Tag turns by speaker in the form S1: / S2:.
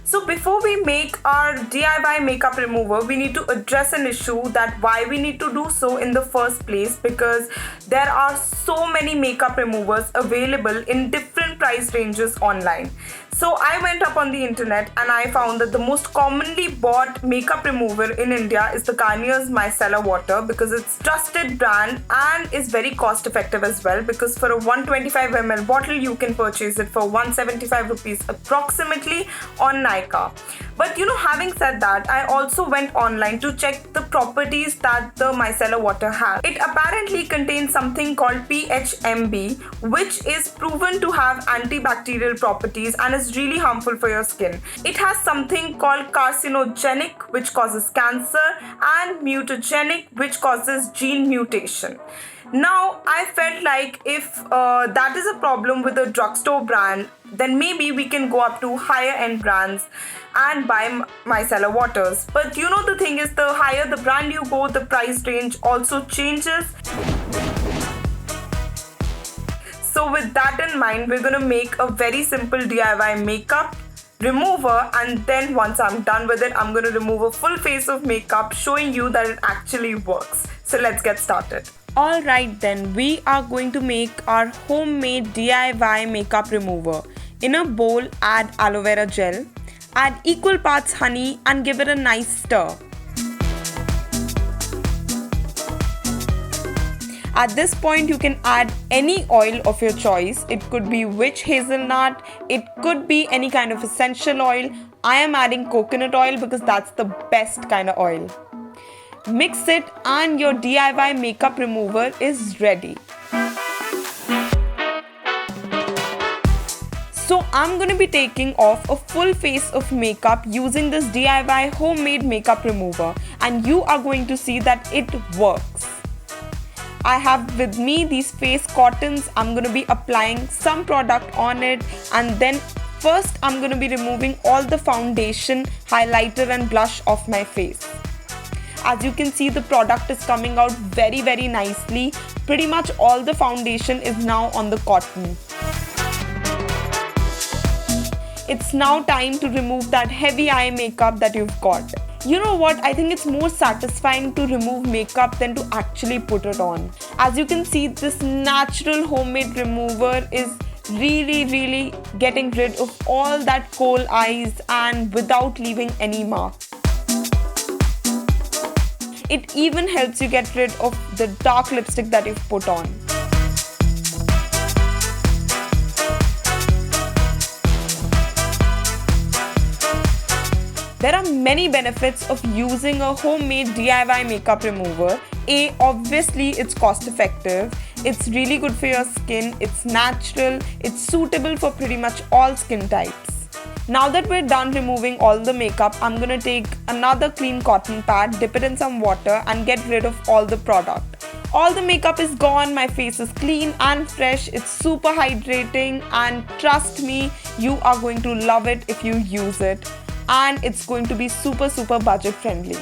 S1: So before we make our DIY makeup remover, we need to address an issue that why we need to do so in the first place, because there are so many makeup removers available in different price ranges online. So I went up on the internet and I found that the most commonly bought makeup remover in India is the Garnier's Micellar Water, because it's trusted brand and is very cost effective as well, because for a 125 ml bottle you can purchase it for 175 rupees approximately on Nykaa. But having said that, I also went online to check the properties that the micellar water has. It apparently contains something called PHMB, which is proven to have antibacterial properties and is really harmful for your skin. It has something called carcinogenic, which causes cancer, and mutagenic, which causes gene mutation. Now, I felt like if that is a problem with a drugstore brand, then maybe we can go up to higher end brands and buy micellar waters. But the thing is, the higher the brand you go, the price range also changes. So with that in mind, we're gonna make a very simple DIY makeup remover, and then once I'm done with it, I'm gonna remove a full face of makeup, showing you that it actually works. So let's get started. Alright then, we are going to make our homemade DIY makeup remover. In a bowl, add aloe vera gel, add equal parts honey and give it a nice stir. At this point, you can add any oil of your choice. It could be witch hazelnut, it could be any kind of essential oil. I am adding coconut oil because that's the best kind of oil. Mix it and your DIY makeup remover is ready. So I'm going to be taking off a full face of makeup using this DIY homemade makeup remover, and you are going to see that it works. I have with me these face cottons. I'm going to be applying some product on it, and then first I'm going to be removing all the foundation, highlighter and blush off my face. As you can see, the product is coming out very nicely. Pretty much all the foundation is now on the cotton. It's now time to remove that heavy eye makeup that you've got. You know what? I think it's more satisfying to remove makeup than to actually put it on. As you can see, this natural homemade remover is really getting rid of all that coal eyes and without leaving any mark. It even helps you get rid of the dark lipstick that you've put on. There are many benefits of using a homemade DIY makeup remover. Obviously it's cost effective, it's really good for your skin, it's natural, it's suitable for pretty much all skin types. Now that we're done removing all the makeup, I'm gonna take another clean cotton pad, dip it in some water and get rid of all the product. All the makeup is gone, my face is clean and fresh, it's super hydrating, and trust me, you are going to love it if you use it. And it's going to be super budget friendly.